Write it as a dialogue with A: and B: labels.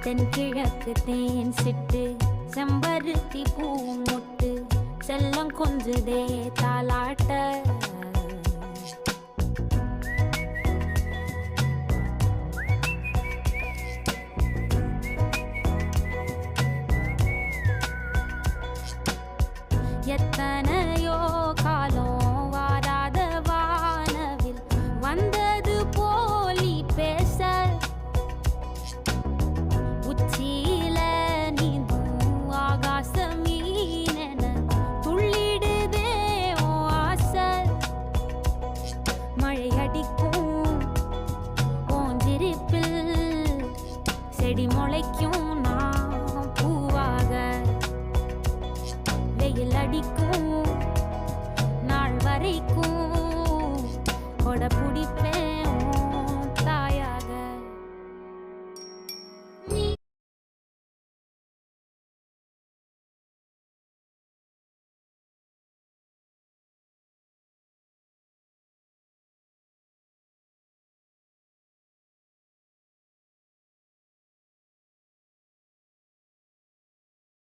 A: தென்கிழக்கு தேன் சிட்டு செம்பருத்தி பூ முட்டு செல்லம் கொஞ்சுதே தாலாட்ட எத்தனையோ காலம் வாராத வானவில் வந்தது போலி பேச உச்சியில நீந்தும் ஆகாச மீனென துள்ளிடுதே ஓ ஆசை மழை அடிக்கும் ஓஞ்சிருப்பில் செடி முளைக்கும் நான் பூவாக வெயில் அடிக்கும் நாள் வரைக்கும் கொடை பிடிப்பேன்